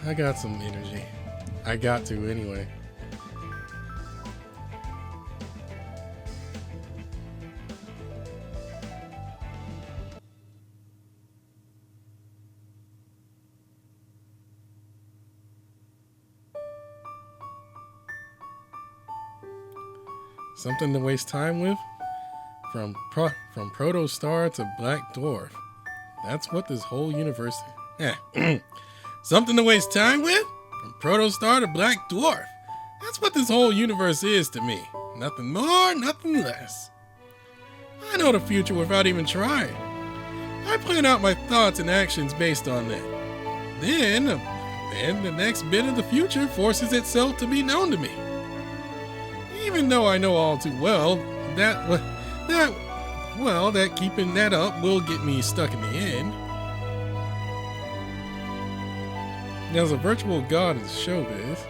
I got some energy. I got to anyway. Something to waste time with? From proto-star to black dwarf. That's what this whole universe is. Something to waste time with? From proto-star to black dwarf. That's what this whole universe is to me. Nothing more, nothing less. I know the future without even trying. I plan out my thoughts and actions based on that. Then the next bit of the future forces itself to be known to me. Even though I know all too well that keeping that up will get me stuck in the end. As a virtual god in showbiz,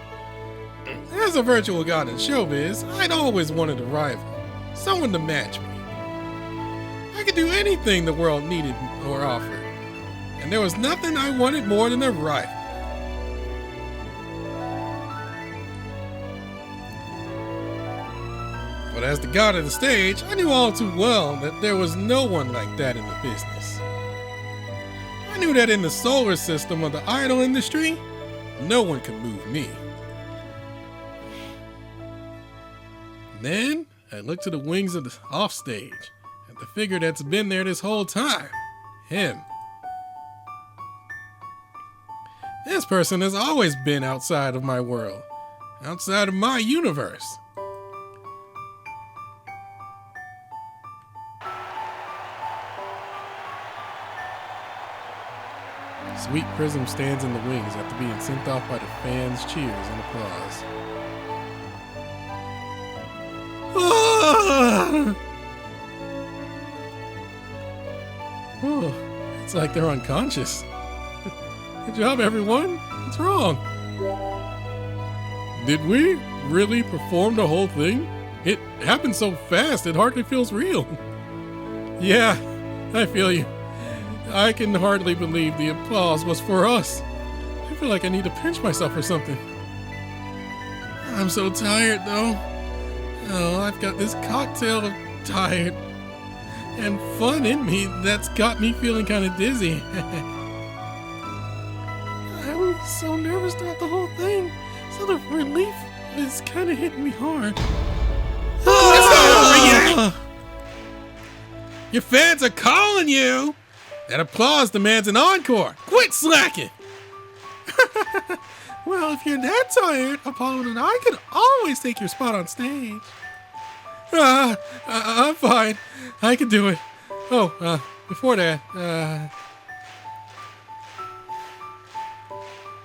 I'd always wanted a rival, someone to match me. I could do anything the world needed or offered, and there was nothing I wanted more than a rival. But as the god of the stage, I knew all too well that there was no one like that in the business. I knew that in the solar system of the idol industry, no one could move me. Then, I looked to the wings of the offstage, at the figure that's been there this whole time. Him. This person has always been outside of my world, outside of my universe. Sweet Prism stands in the wings after being sent off by the fans' cheers and applause. Oh, it's like they're unconscious. Good job, everyone. What's wrong? Did we really perform the whole thing? It happened so fast, it hardly feels real. Yeah, I feel you. I can hardly believe the applause was for us. I feel like I need to pinch myself or something. I'm so tired, though. Oh, I've got this cocktail of tired and fun in me that's got me feeling kind of dizzy. I was so nervous throughout the whole thing, so the relief is kind of hitting me hard. Your fans are calling you! That applause demands an encore! Quit slacking! Well, if you're that tired, Apollo and I could always take your spot on stage. I'm fine. I can do it. Oh, before that,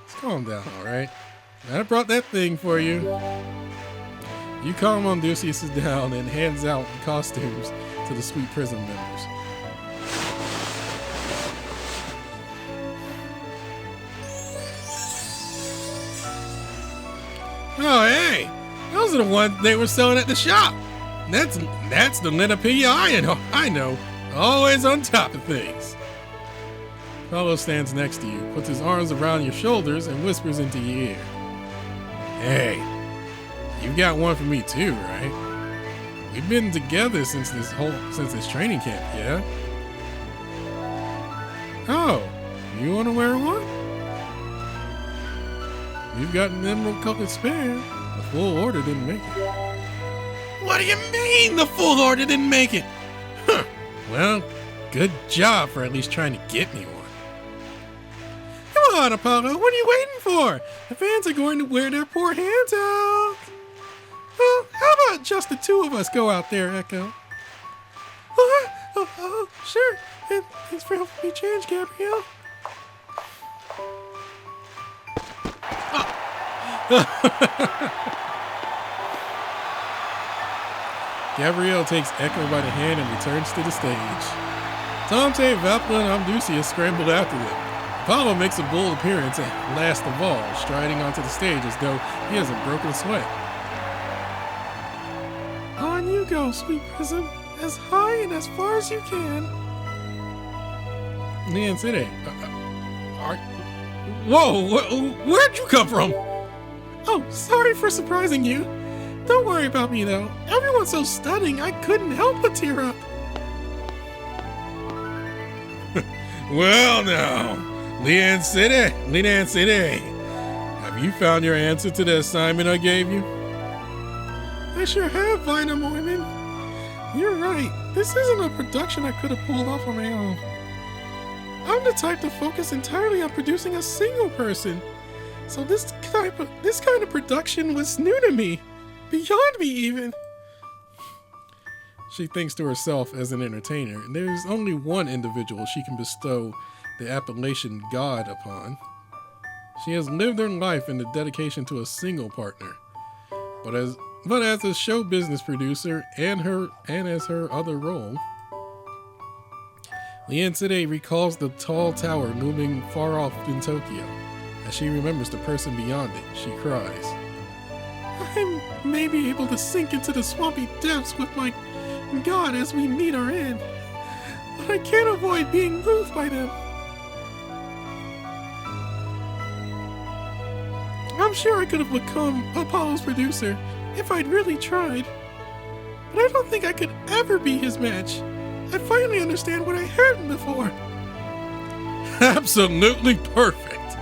let's calm down, alright? I brought that thing for you. You calm Amduscias down and hands out costumes to the Sweet Prism members. Oh, hey! Those are the ones they were selling at the shop. That's the Lenopia I know. Always on top of things. Apollo stands next to you, puts his arms around your shoulders, and whispers into your ear. Hey, you got one for me too, right? We've been together since this training camp, yeah? Oh, you want to wear one? You've got an emerald colored spare. The full order didn't make it. What do you mean the full order didn't make it? Huh. Well, good job for at least trying to get me one. Come on, Apollo, what are you waiting for? The fans are going to wear their poor hands out. Well, how about just the two of us go out there, Echo? Oh, sure. And thanks for helping me change, Gabrielle. Gabrielle takes Echo by the hand and returns to the stage. Tomte, Vapla, and Amduscias scramble after them. Apollo makes a bold appearance at last of all, striding onto the stage as though he hasn't broken a sweat. On you go, Sweet Prism, as high and as far as you can. Niansire, Whoa, where'd you come from? Oh, sorry for surprising you. Don't worry about me, though. Everyone's so stunning, I couldn't help but tear up. Well, now, Leanne City, have you found your answer to the assignment I gave you? I sure have, Ame-no-uzume. You're right. This isn't a production I could have pulled off on my own. I'm the type to focus entirely on producing a single person. So this kind of production was new to me. Beyond me, even. She thinks to herself as an entertainer, and there is only one individual she can bestow the appellation God upon. She has lived her life in the dedication to a single partner. But as a show business producer and as her other role, Leanne City recalls the tall tower looming far off in Tokyo. As she remembers the person beyond it, she cries. I may be able to sink into the swampy depths with my God as we meet our end, but I can't avoid being moved by them. I'm sure I could have become Apollo's producer if I'd really tried, but I don't think I could ever be his match. I finally understand what I hadn't before. Absolutely perfect.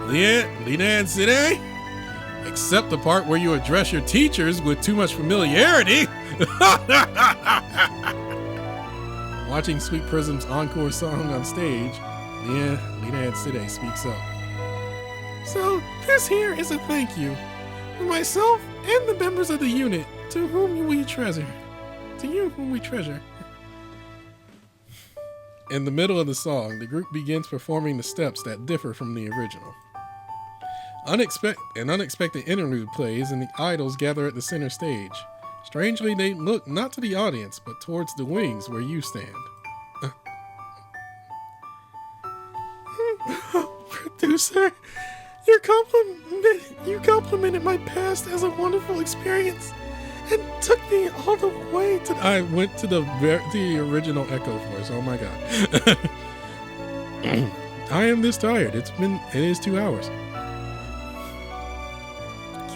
Leanne City, except the part where you address your teachers with too much familiarity. Watching Sweet Prism's encore song on stage, Leanne City speaks up. So this here is a thank you for myself and the members of the unit to whom we treasure. To you whom we treasure. In the middle of the song, the group begins performing the steps that differ from the original. An unexpected interlude plays and the idols gather at the center stage. Strangely, they look not to the audience, but towards the wings where you stand. Producer, you complimented my past as a wonderful experience and took me all the way to... I went to the original Echo voice. Oh my God. I am this tired. It is 2 hours.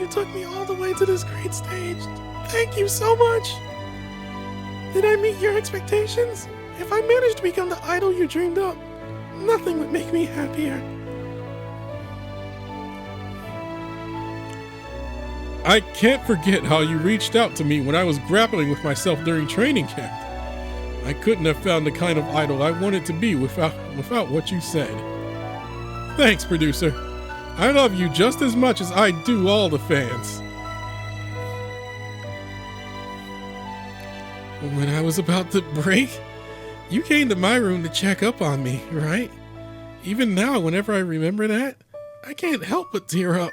You took me all the way to this great stage. Thank you so much. Did I meet your expectations? If I managed to become the idol you dreamed up, nothing would make me happier. I can't forget how you reached out to me when I was grappling with myself during training camp. I couldn't have found the kind of idol I wanted to be without what you said. Thanks, producer. I love you just as much as I do all the fans. When I was about to break, you came to my room to check up on me, right? Even now, whenever I remember that, I can't help but tear up.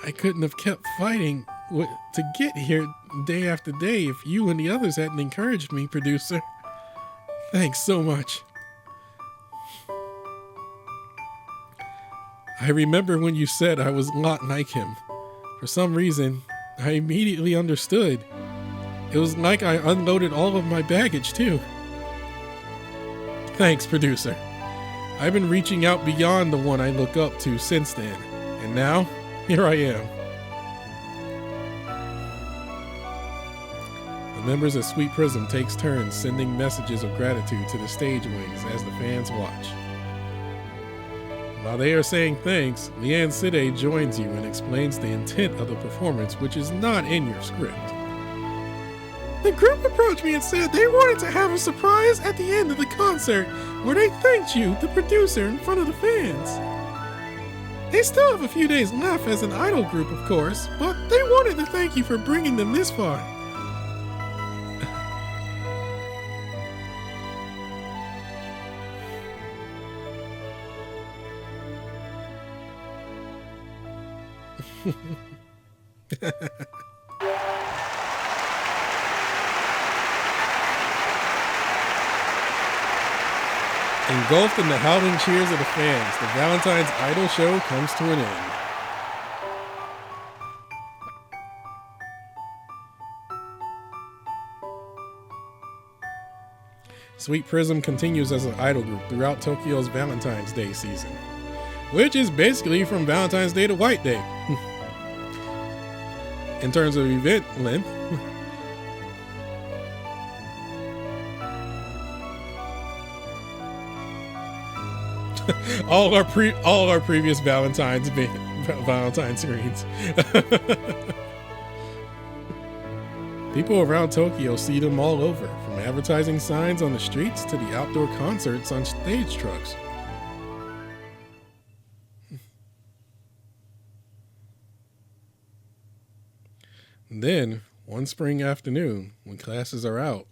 I couldn't have kept fighting to get here day after day if you and the others hadn't encouraged me, producer. Thanks so much. I remember when you said I was not like him. For some reason, I immediately understood. It was like I unloaded all of my baggage, too. Thanks, producer. I've been reaching out beyond the one I look up to since then. And now, here I am. The members of Sweet Prism takes turns sending messages of gratitude to the stage wings as the fans watch. While they are saying thanks, Leanne City joins you and explains the intent of the performance, which is not in your script. The group approached me and said they wanted to have a surprise at the end of the concert where they thanked you, the producer, in front of the fans. They still have a few days left as an idol group, of course, but they wanted to thank you for bringing them this far. Engulfed in the howling cheers of the fans, the Valentine's idol show comes to an end. Sweet Prism continues as an idol group throughout Tokyo's Valentine's Day season. which is basically from Valentine's Day to White Day. In terms of event length. all our previous Valentine screens. People around Tokyo see them all over, from advertising signs on the streets to the outdoor concerts on stage trucks. Then, one spring afternoon, when classes are out,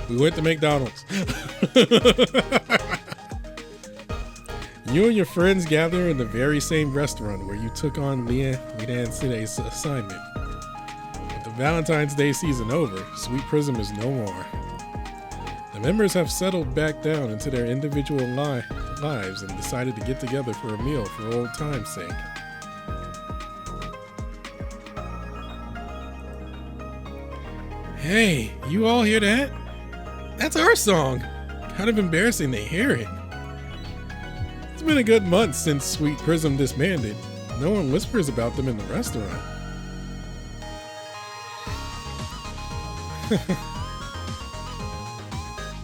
we went to McDonald's. You and your friends gather in the very same restaurant where you took on Lian Side's assignment. With the Valentine's Day season over, Sweet Prism is no more. The members have settled back down into their individual lives and decided to get together for a meal for old time's sake. Hey, you all hear that? That's our song. Kind of embarrassing to hear it. It's been a good month since Sweet Prism disbanded. No one whispers about them in the restaurant.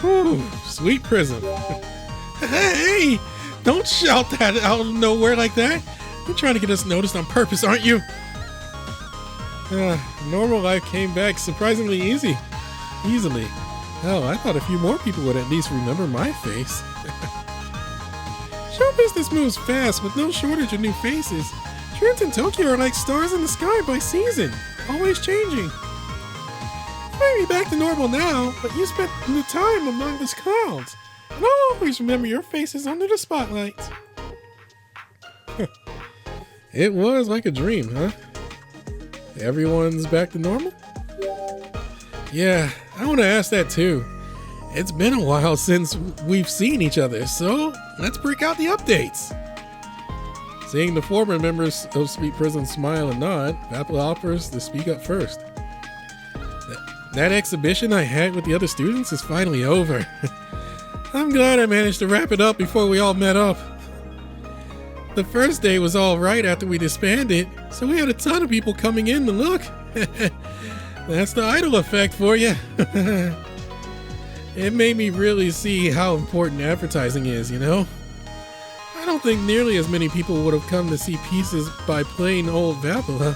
Whew, Sweet Prism. Hey, don't shout that out of nowhere like that. You're trying to get us noticed on purpose, aren't you? Normal life came back surprisingly easily. Hell, I thought a few more people would at least remember my face. Show business moves fast with no shortage of new faces. Trends in Tokyo are like stars in the sky by season, always changing. You may be back to normal now, but you spent the time among the clouds, and I'll always remember your faces under the spotlights. It was like a dream, huh? Everyone's back to normal? Yeah, I want to ask that too. It's been a while since we've seen each other, so let's break out the updates. Seeing the former members of Sweet Prism smile and nod, Apple offers to speak up first. That exhibition I had with the other students is finally over. I'm glad I managed to wrap it up before we all met up. The first day was all right after we disbanded, so we had a ton of people coming in to look. That's the idol effect for you. It made me really see how important advertising is, you know? I don't think nearly as many people would have come to see pieces by plain old Vapula.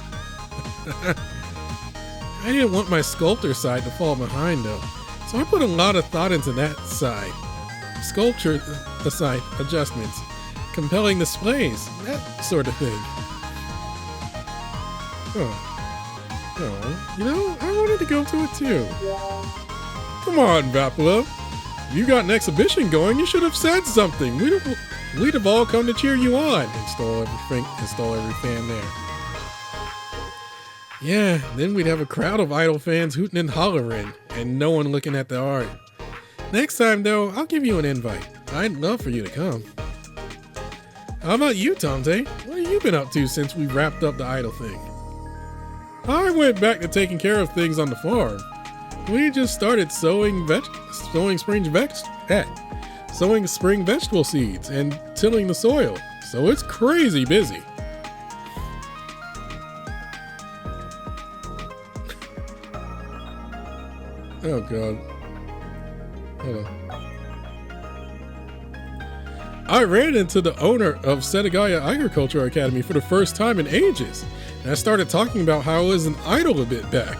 I didn't want my sculptor side to fall behind though, so I put a lot of thought into that side. Sculpture side adjustments, compelling displays, that sort of thing. Oh, you know, I wanted to go to it too. Come on, Vapula. You got an exhibition going, you should have said something. We'd have all come to cheer you on. Install every fan there. Yeah, then we'd have a crowd of Idol fans hooting and hollering, and no one looking at the art. Next time, though, I'll give you an invite. I'd love for you to come. How about you, Tante? What have you been up to since we wrapped up the Idol thing? I went back to taking care of things on the farm. We just started sowing spring vegetable seeds and tilling the soil, so it's crazy busy. Oh God. Hold on. I ran into the owner of Setagaya Agriculture Academy for the first time in ages, and I started talking about how I was an idol a bit back.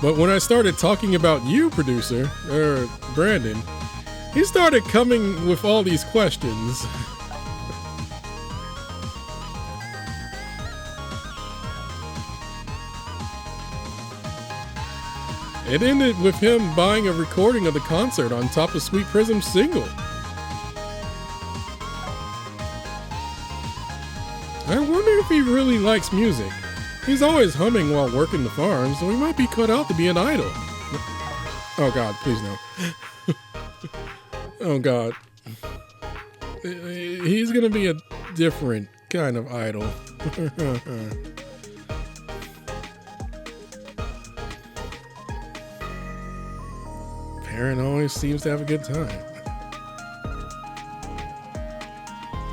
But when I started talking about you, producer, Brandon, he started coming with all these questions. It ended with him buying a recording of the concert on top of Sweet Prism's single. I wonder if he really likes music. He's always humming while working the farm, so he might be cut out to be an idol. Oh God, please no. Oh God. He's gonna be a different kind of idol. Aaron always seems to have a good time.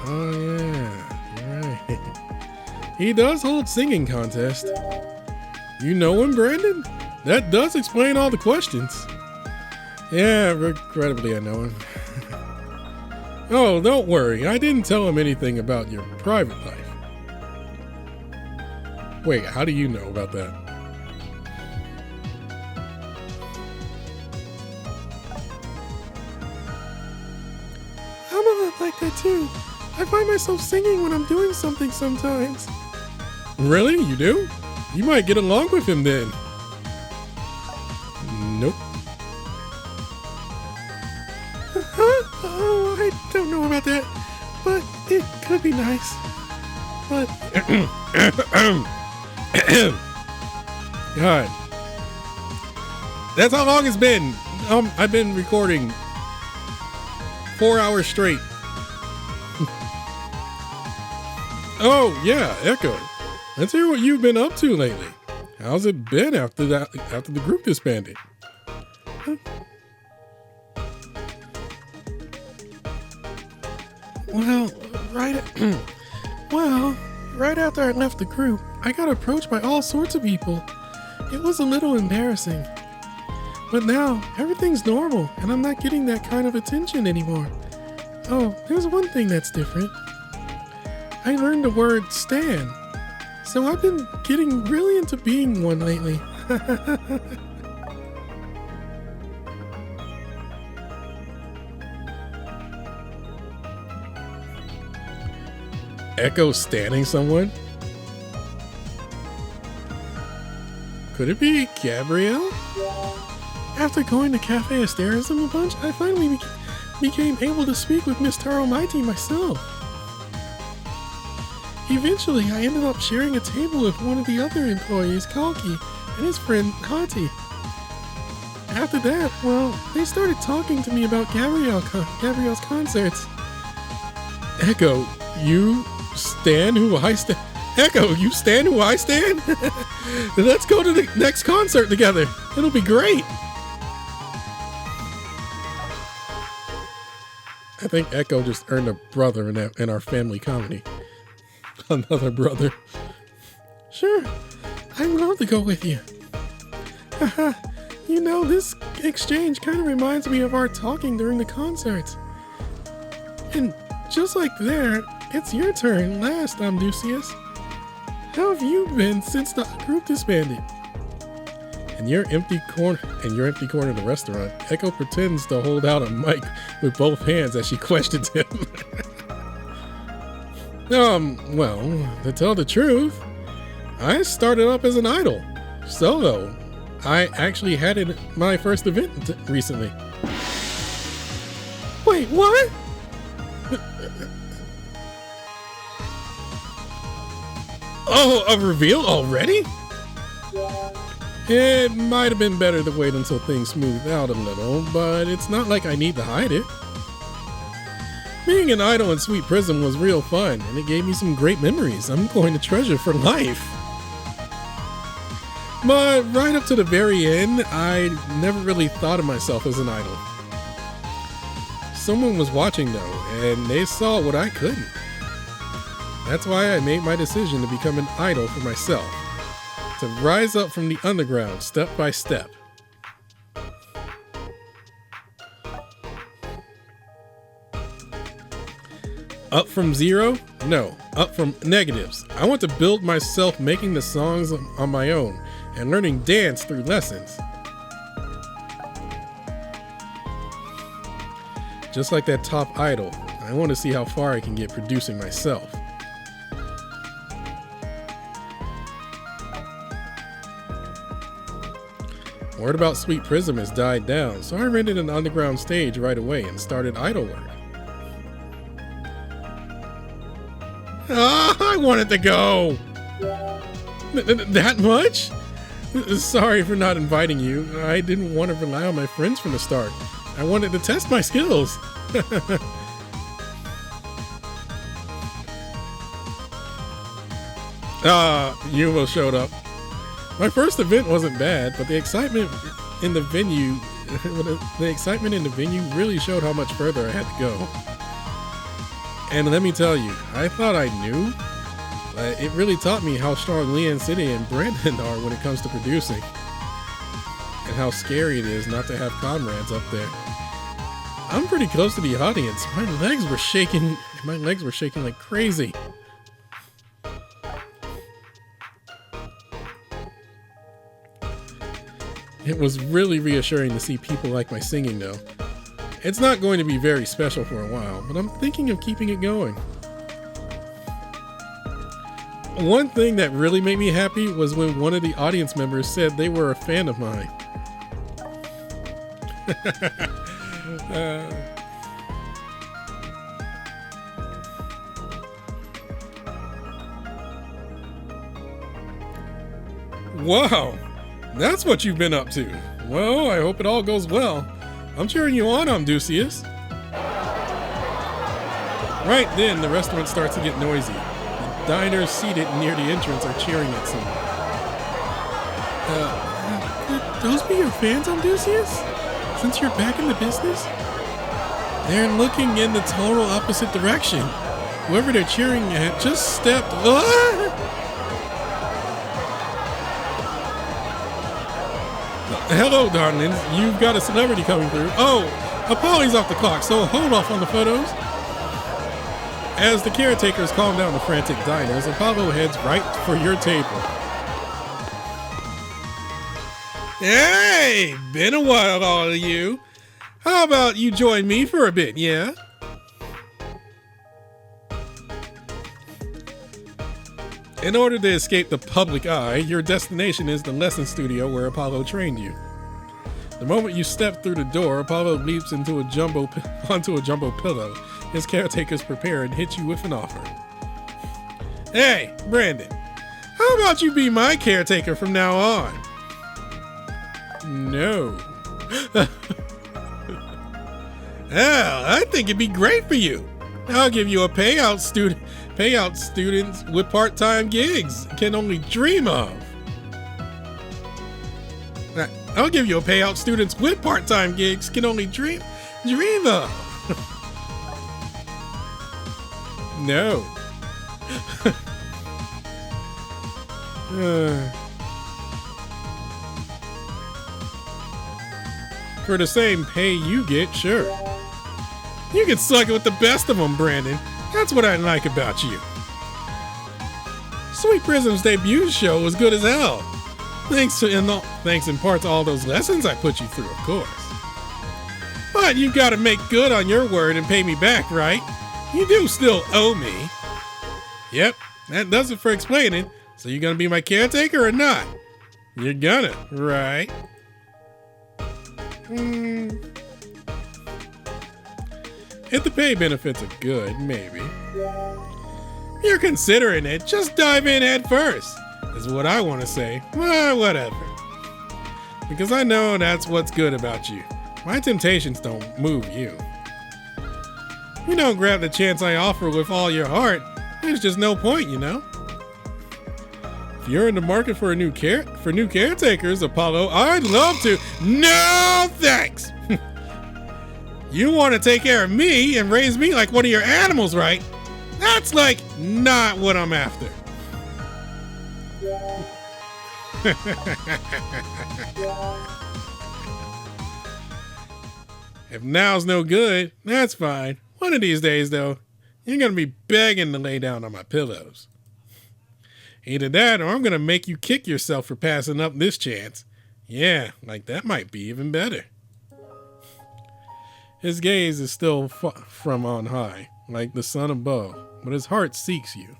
Oh yeah, you're right. He does hold singing contest. You know him, Brandon? That does explain all the questions. Yeah, regrettably I know him. Oh, don't worry. I didn't tell him anything about your private life. Wait, how do you know about that? I'm a lot like that too. I find myself singing when I'm doing something sometimes. Really? You do? You might get along with him then. Nope. Oh, I don't know about that, but it could be nice. But God, that's how long it's been. I've been recording 4 hours straight. Oh yeah, Echo. Let's hear what you've been up to lately. How's it been after the group disbanded? Well, right after I left the group, I got approached by all sorts of people. It was a little embarrassing. But now, everything's normal, and I'm not getting that kind of attention anymore. Oh, there's one thing that's different. I learned the word stan, so I've been getting really into being one lately. Echo standing someone? Could it be Gabrielle? After going to Cafe Asterism a bunch, I finally became able to speak with Miss Taro Mighty myself. Eventually, I ended up sharing a table with one of the other employees, Kalki, and his friend, Hati. After that, well, they started talking to me about Gabrielle's concerts. Echo, you stand who I stand? Echo, you stand who I stand? Let's go to the next concert together. It'll be great. I think Echo just earned a brother in our family comedy. Another brother. Sure, I'd love to go with you. Haha, you know, this exchange kind of reminds me of our talking during the concerts. And just like there, it's your turn last, Amduscias. How have you been since the group disbanded? In your empty corner of the restaurant, Echo pretends to hold out a mic with both hands as she questions him. Well, to tell the truth, I started up as an idol. Solo. I actually had my first event recently. Wait, what? Oh, a reveal already? It might have been better to wait until things smooth out a little, but it's not like I need to hide it. Being an idol in Sweet Prism was real fun, and it gave me some great memories I'm going to treasure for life. But right up to the very end, I never really thought of myself as an idol. Someone was watching though, and they saw what I couldn't. That's why I made my decision to become an idol for myself. To rise up from the underground step by step. Up from zero? No, up from negatives. I want to build myself making the songs on my own and learning dance through lessons. Just like that top idol, I want to see how far I can get producing myself. Word about Sweet Prism has died down, so I rented an underground stage right away and started idol work. I wanted to go! That much? Sorry for not inviting you. I didn't want to rely on my friends from the start. I wanted to test my skills. Yumo showed up. My first event wasn't bad, but the excitement in the venue the excitement in the venue really showed how much further I had to go. And let me tell you, I thought I knew, but it really taught me how strong Leanne City and Brandon are when it comes to producing, and how scary it is not to have comrades up there. I'm pretty close to the audience. My legs were shaking like crazy. It was really reassuring to see people like my singing, though. It's not going to be very special for a while, but I'm thinking of keeping it going. One thing that really made me happy was when one of the audience members said they were a fan of mine. Wow, that's what you've been up to. Well, I hope it all goes well. I'm cheering you on, Amduscias. Right then, the restaurant starts to get noisy. The diners seated near the entrance are cheering at someone. Could those be your fans, Amduscias? Since you're back in the business? They're looking in the total opposite direction. Whoever they're cheering at just stepped. Hello, darlings. You've got a celebrity coming through. Oh, Apollo's off the clock, so hold off on the photos. As the caretakers calm down the frantic diners, Apollo heads right for your table. Hey, been a while, all of you. How about you join me for a bit, yeah? In order to escape the public eye, your destination is the lesson studio where Apollo trained you. The moment you step through the door, Apollo leaps onto a jumbo pillow. His caretakers prepare and hit you with an offer. Hey, Brandon, how about you be my caretaker from now on? No. Well, I think it'd be great for you. I'll give you a payout students with part-time gigs can only dream of. I'll give you a payout students with part-time gigs can only dream of. No. For the same pay you get, sure. You can suck it with the best of them, Brandon. That's what I like about you. Sweet Prism's debut show was good as hell. Thanks in part to all those lessons I put you through, of course. But you've got to make good on your word and pay me back, right? You do still owe me. Yep, that does it for explaining. So you gonna be my caretaker or not? You're gonna, right? If the pay benefits are good, maybe. You're considering it, just dive in head first, is what I want to say. Well, whatever. Because I know that's what's good about you. My temptations don't move you. You don't grab the chance I offer with all your heart, there's just no point, you know? If you're in the market for new caretakers, Apollo, I'd love to. No, thanks! You want to take care of me and raise me like one of your animals, right? That's like not what I'm after. If now's no good, that's fine. One of these days, though, you're going to be begging to lay down on my pillows. Either that or I'm going to make you kick yourself for passing up this chance. Yeah, like that might be even better. His gaze is still from on high, like the sun above, but his heart seeks you.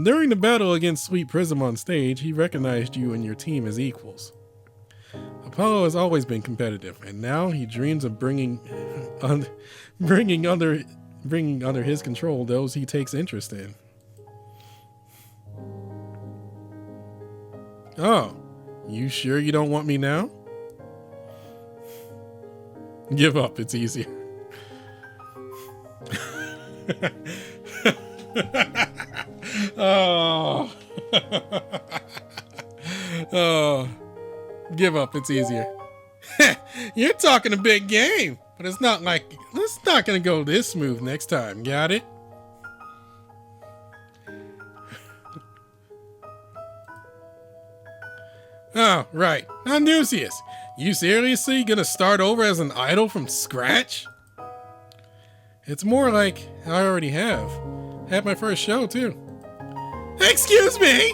During the battle against Sweet Prism on stage, he recognized you and your team as equals. Apollo has always been competitive, and now he dreams of bringing under his control those he takes interest in. Oh, you sure you don't want me now? Give up, it's easier. Oh. Oh. Give up, it's easier. You're talking a big game, but it's not gonna go this smooth next time. Got it? Oh, right. Amduscias, you seriously gonna start over as an idol from scratch? It's more like I already have. Had my first show, too. Excuse me?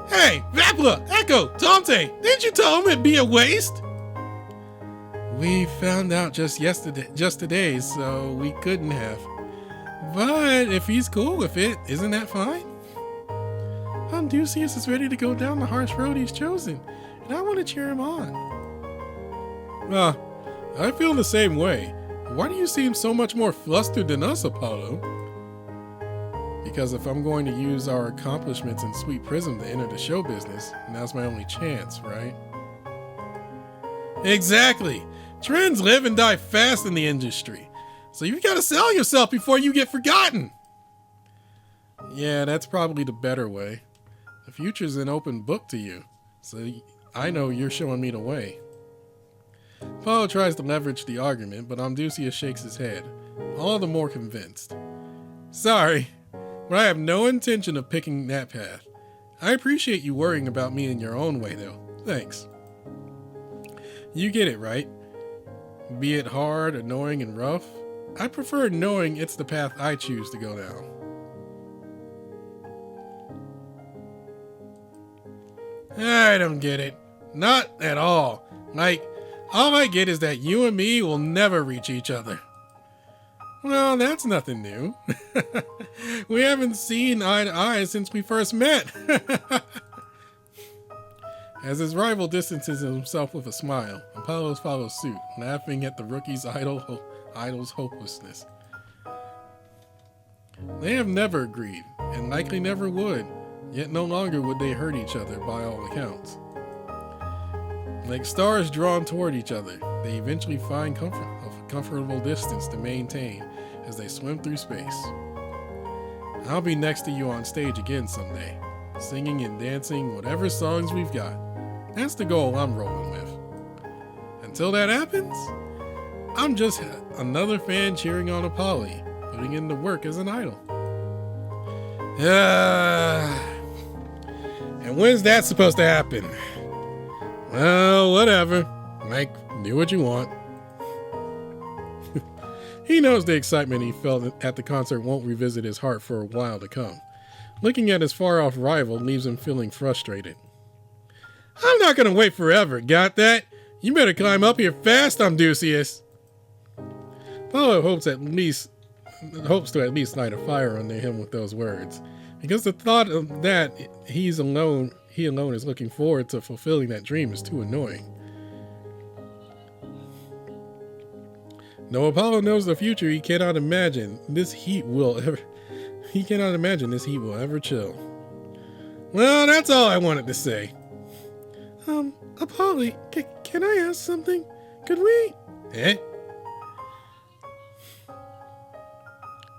Hey, Vapla, Echo, Tante, didn't you tell him it'd be a waste? We found out just today, so we couldn't have. But if he's cool with it, isn't that fine? Amduscias is ready to go down the harsh road he's chosen, and I want to cheer him on. I feel the same way. Why do you seem so much more flustered than us, Apollo? Because if I'm going to use our accomplishments in Sweet Prism to enter the show business, now's my only chance, right? Exactly. Trends live and die fast in the industry, so you've got to sell yourself before you get forgotten. Yeah, that's probably the better way. The future's an open book to you, so I know you're showing me the way. Apollo tries to leverage the argument, but Amduscias shakes his head, all the more convinced. Sorry, but I have no intention of picking that path. I appreciate you worrying about me in your own way, though. Thanks. You get it, right? Be it hard, annoying, and rough, I prefer knowing it's the path I choose to go down. I don't get it. Not at all. All I get is that you and me will never reach each other. Well, that's nothing new. We haven't seen eye to eye since we first met. As his rival distances himself with a smile, Apollo follows suit, laughing at the rookie's idol's hopelessness. They have never agreed, and likely never would, yet no longer would they hurt each other by all accounts. Like stars drawn toward each other, they eventually find a comfortable distance to maintain as they swim through space. I'll be next to you on stage again someday, singing and dancing whatever songs we've got. That's the goal I'm rolling with. Until that happens, I'm just another fan cheering on Apollo, putting in the work as an idol. And when's that supposed to happen? Well, whatever. Do what you want. He knows the excitement he felt at the concert won't revisit his heart for a while to come. Looking at his far-off rival leaves him feeling frustrated. I'm not going to wait forever, got that? You better climb up here fast, Amduscias. Apollo hopes to at least light a fire under him with those words, because the thought of that he alone is looking forward to fulfilling that dream is too annoying. Though Apollo knows the future, he cannot imagine this heat will ever chill. Well, that's all I wanted to say. Apollo, can I ask something? Could we?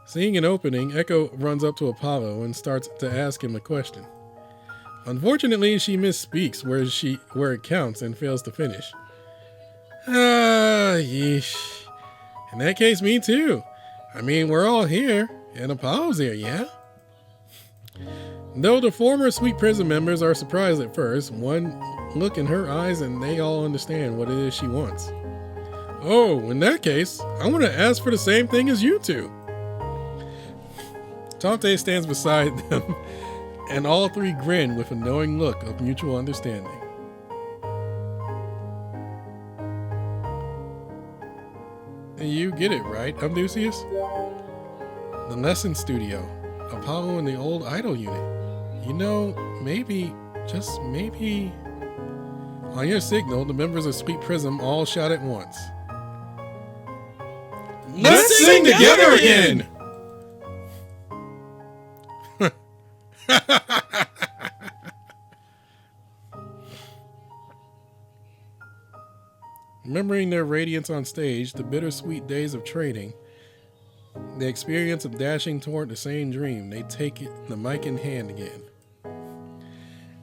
Seeing an opening, Echo runs up to Apollo and starts to ask him a question. Unfortunately, she misspeaks where it counts and fails to finish. Yeesh. In that case, me too. I mean, we're all here, and Apollo's here, yeah? Though the former Sweet Prism members are surprised at first, one look in her eyes and they all understand what it is she wants. Oh, in that case, I want to ask for the same thing as you two. Tante stands beside them, and all three grin with a knowing look of mutual understanding. You get it, right, Amduscias? The lesson studio, Apollo and the old idol unit. You know, maybe, just maybe... On your signal, the members of Sweet Prism all shout at once. Let's sing together again! Remembering their radiance on stage, the bittersweet days of training, the experience of dashing toward the same dream, they take the mic in hand again.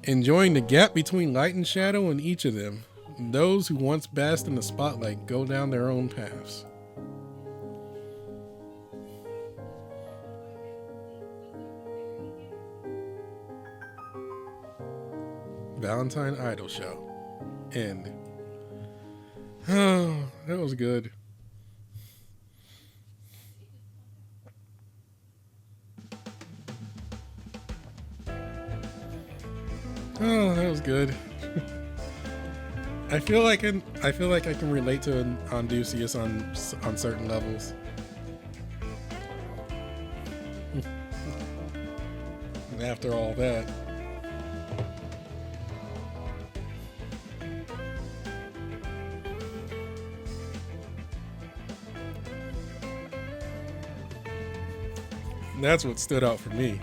Enjoying the gap between light and shadow in each of them, those who once basked in the spotlight go down their own paths. Valentine Idol Show. End. Oh, that was good. Oh, that was good. I feel like I can relate to Amduscias on certain levels. And after all that, that's what stood out for me.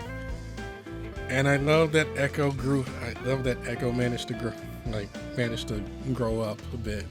And I love that Echo grew. I love that Echo managed to grow up a bit.